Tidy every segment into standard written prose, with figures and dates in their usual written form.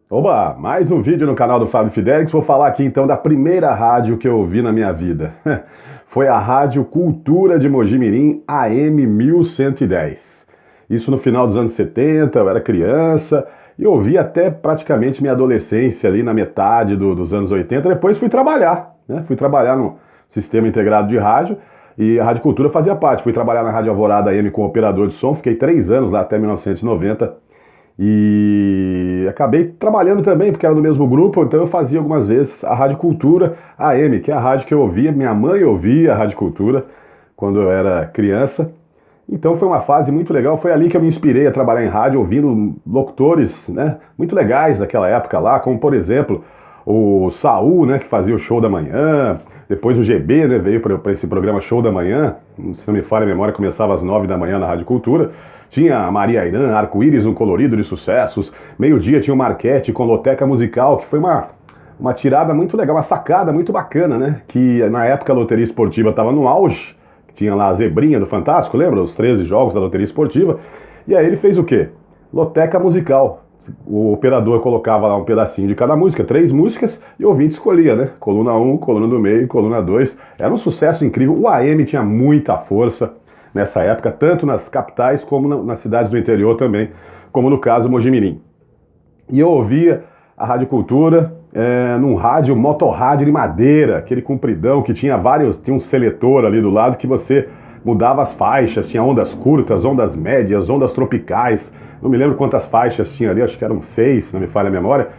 Oba, mais um vídeo no canal do Fábio Fidelix. Vou falar aqui então da primeira rádio que eu ouvi na minha vida. Foi a Rádio Cultura de Mojimirim, AM 1110. Isso no final dos anos 70, eu era criança e ouvi até praticamente minha adolescência ali na metade dos anos 80. Depois fui trabalhar, né? Fui trabalhar no Sistema Integrado de Rádio e a Rádio Cultura fazia parte. Fui trabalhar na Rádio Alvorada AM como operador de som, fiquei 3 anos lá até 1990. E acabei trabalhando também, porque era do mesmo grupo, então eu fazia algumas vezes a Rádio Cultura AM, que é a rádio que eu ouvia, minha mãe ouvia a Rádio Cultura quando eu era criança. Então foi uma fase muito legal, foi ali que eu me inspirei a trabalhar em rádio, ouvindo locutores, né, muito legais daquela época lá, como por exemplo o Saul, né, que fazia o Show da Manhã, depois o GB, né, veio para esse programa Show da Manhã, se não me falha a memória, começava às 9 da manhã na Rádio Cultura. Tinha a Maria Irã, Arco-Íris, um colorido de sucessos. Meio-dia tinha o Marquete com Loteca Musical, que foi uma tirada muito legal, uma sacada muito bacana, né? Que na época a loteria esportiva estava no auge. Tinha lá a Zebrinha do Fantástico, lembra? Os 13 jogos da loteria esportiva. E aí ele fez o quê? Loteca Musical. O operador colocava lá um pedacinho de cada música, 3 músicas, e o ouvinte escolhia, né? Coluna 1, coluna do meio, coluna 2. Era um sucesso incrível. O AM tinha muita força nessa época, tanto nas capitais como nas cidades do interior também, como no caso Mojimirim. E eu ouvia a Rádio Cultura num rádio, motorrádio de madeira, aquele compridão que tinha tinha um seletor ali do lado que você mudava as faixas, tinha ondas curtas, ondas médias, ondas tropicais, não me lembro quantas faixas tinha ali, acho que eram 6, se não me falha a memória.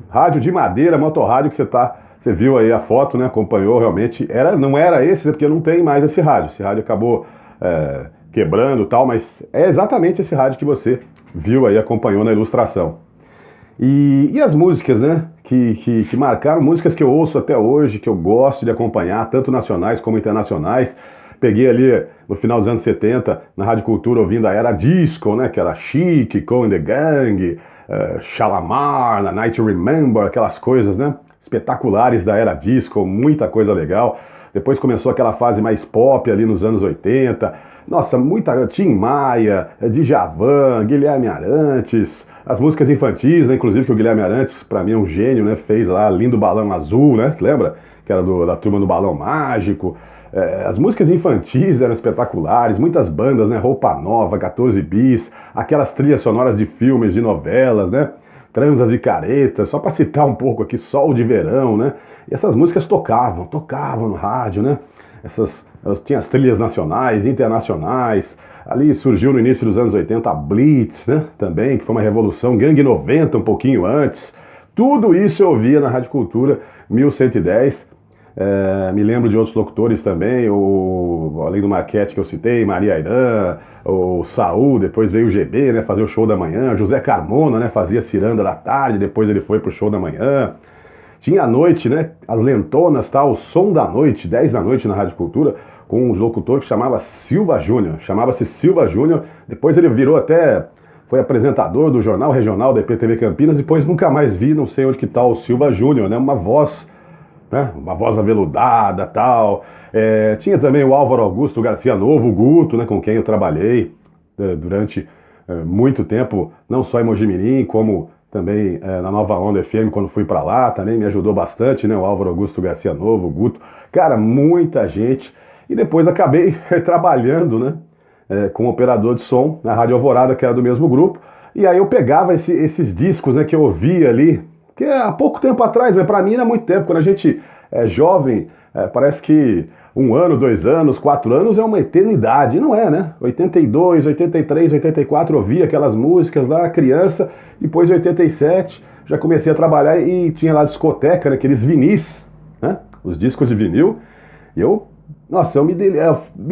Rádio de madeira, motorrádio que você viu aí a foto, né, acompanhou realmente, não era esse, porque não tem mais esse rádio acabou quebrando e tal, mas é exatamente esse rádio que você viu aí, acompanhou na ilustração. E as músicas, né, que marcaram, músicas que eu ouço até hoje, que eu gosto de acompanhar, tanto nacionais como internacionais. Peguei ali no final dos anos 70, na Rádio Cultura, ouvindo a era disco, né, que era Chic, Cool and the Gang, Shalamar, na Night to Remember, aquelas coisas, né, espetaculares da era disco, muita coisa legal. Depois começou aquela fase mais pop ali nos anos 80. Nossa, muita Tim Maia, Djavan, Guilherme Arantes, as músicas infantis, né? Inclusive que o Guilherme Arantes, pra mim é um gênio, né? Fez lá Lindo Balão Azul, né? Lembra? Que era da turma do Balão Mágico. As músicas infantis eram espetaculares, muitas bandas, né? Roupa Nova, 14 Bis, aquelas trilhas sonoras de filmes, de novelas, né? Transas e Caretas, só para citar um pouco aqui, Sol de Verão, né? E essas músicas tocavam no rádio, né? Tinha as trilhas nacionais, internacionais. Ali surgiu no início dos anos 80 a Blitz, né? Também, que foi uma revolução. Gangue 90, um pouquinho antes. Tudo isso eu ouvia na Rádio Cultura 1110. Me lembro de outros locutores também, além do Marquete que eu citei, Maria Irã, o Saul, depois veio o GB, né, fazer o Show da Manhã, José Carmona, né, fazia Ciranda da Tarde, depois ele foi pro Show da Manhã. Tinha a noite, né, as lentonas, tal, o Som da Noite, 10 da noite na Rádio Cultura, com um locutor que chamava-se Silva Júnior, depois ele virou foi apresentador do Jornal Regional da EPTV Campinas, depois nunca mais vi, não sei onde que tá o Silva Júnior, né, uma voz, né, uma voz aveludada, tal. Tinha também o Álvaro Augusto Garcia Novo, o Guto, né, com quem eu trabalhei durante muito tempo, não só em Mojimirim, como também na Nova Onda FM, quando fui para lá, também me ajudou bastante, né, o Álvaro Augusto Garcia Novo, o Guto, cara, muita gente. E depois acabei trabalhando, né, como operador de som na Rádio Alvorada, que era do mesmo grupo, e aí eu pegava esses discos, né, que eu ouvia ali, que há pouco tempo atrás, mas para mim era muito tempo. Quando a gente é jovem, parece que 1 ano, 2 anos, 4 anos é uma eternidade. E não é, né? 82, 83, 84 eu ouvia aquelas músicas lá, criança. Depois de 87 já comecei a trabalhar e tinha lá discoteca, né? Aqueles vinis, né? Os discos de vinil. E nossa, eu me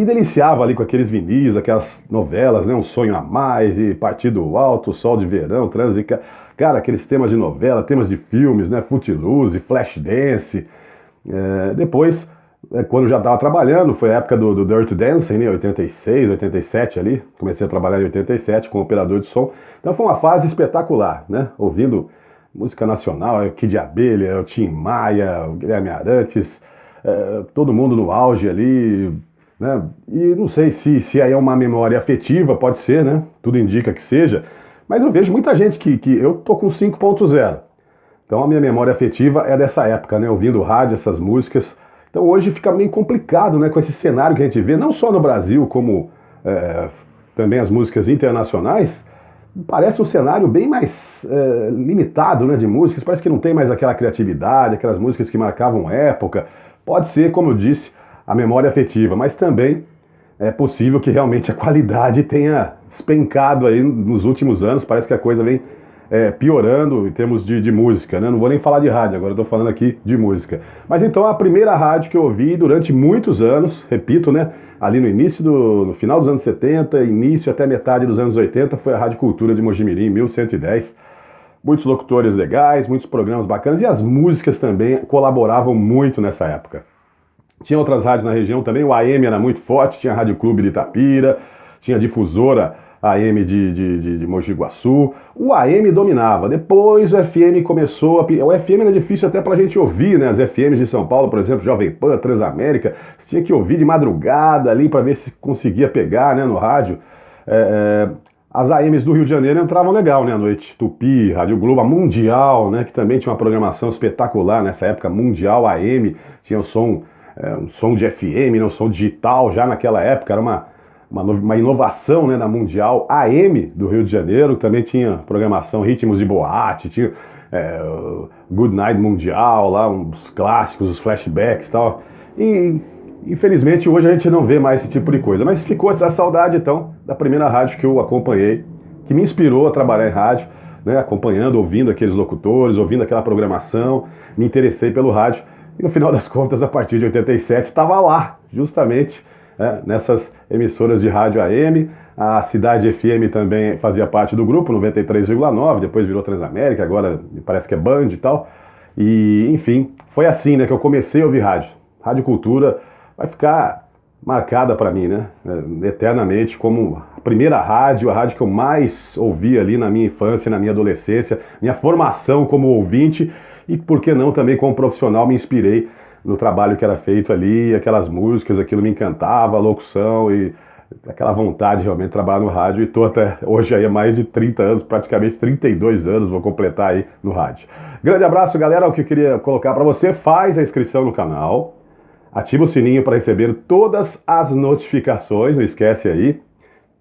deliciava ali com aqueles vinis, aquelas novelas, né? Um Sonho a Mais, e Partido Alto, Sol de Verão, Trânsito. Cara, aqueles temas de novela, temas de filmes, né? Footloose, Flashdance. Depois, quando já estava trabalhando, foi a época do Dirty Dancing, né? 86, 87 ali. Comecei a trabalhar em 87 como operador de som. Então foi uma fase espetacular, né? Ouvindo música nacional, o Kid Abelha, o Tim Maia, o Guilherme Arantes, todo mundo no auge ali, né? E não sei se aí é uma memória afetiva, pode ser, né? Tudo indica que seja. Mas eu vejo muita gente que eu tô com 5.0. Então a minha memória afetiva é dessa época, né? Ouvindo rádio, essas músicas. Então hoje fica meio complicado, né? Com esse cenário que a gente vê, não só no Brasil, como também as músicas internacionais. Parece um cenário bem mais limitado, né, de músicas. Parece que não tem mais aquela criatividade, aquelas músicas que marcavam época. Pode ser, como eu disse, a memória afetiva, mas também é possível que realmente a qualidade tenha despencado aí nos últimos anos. Parece que a coisa vem piorando em termos de música, né? Não vou nem falar de rádio, agora estou falando aqui de música. Mas então a primeira rádio que eu ouvi durante muitos anos, repito, né? Ali no início, no final dos anos 70, início até metade dos anos 80, foi a Rádio Cultura de Mojimirim, 1110. Muitos locutores legais, muitos programas bacanas, e as músicas também colaboravam muito nessa época. Tinha outras rádios na região também, o AM era muito forte, tinha a Rádio Clube de Itapira, tinha a Difusora AM de Mogi Guaçu. O AM dominava, depois o FM começou, o FM era difícil até pra gente ouvir, né? As FMs de São Paulo, por exemplo, Jovem Pan, Transamérica, você tinha que ouvir de madrugada ali para ver se conseguia pegar, né, no rádio. As AMs do Rio de Janeiro entravam legal, né, à noite. Tupi, Rádio Globo, a Mundial, né, que também tinha uma programação espetacular nessa época, Mundial AM, tinha o som, um som de FM, né, um som digital já naquela época, era uma inovação, né, na Mundial AM do Rio de Janeiro. Também tinha programação Ritmos de Boate, tinha Good Night Mundial, lá uns clássicos, os flashbacks e tal. E infelizmente hoje a gente não vê mais esse tipo de coisa, mas ficou essa saudade então da primeira rádio que eu acompanhei, que me inspirou a trabalhar em rádio, né, acompanhando, ouvindo aqueles locutores, ouvindo aquela programação, me interessei pelo rádio e no final das contas, a partir de 87, estava lá, justamente, nessas emissoras de rádio AM. A Cidade FM também fazia parte do grupo, 93,9, depois virou Transamérica, agora me parece que é Band e tal. E, enfim, foi assim, né, que eu comecei a ouvir rádio. Rádio Cultura vai ficar marcada para mim, né, eternamente, como a primeira rádio, a rádio que eu mais ouvi ali na minha infância, na minha adolescência, minha formação como ouvinte e, por que não, também como profissional me inspirei no trabalho que era feito ali, aquelas músicas, aquilo me encantava, a locução e aquela vontade realmente de trabalhar no rádio. E tô até hoje aí há mais de 30 anos, praticamente 32 anos, vou completar aí no rádio. Grande abraço, galera. O que eu queria colocar para você, faz a inscrição no canal, ativa o sininho para receber todas as notificações, não esquece aí.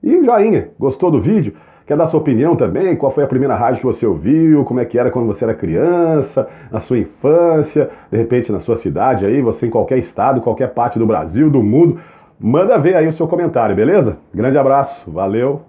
E o joinha, gostou do vídeo? Quer dar sua opinião também? Qual foi a primeira rádio que você ouviu? Como é que era quando você era criança? Na sua infância? De repente na sua cidade aí? Você em qualquer estado, qualquer parte do Brasil, do mundo? Manda ver aí o seu comentário, beleza? Grande abraço, valeu!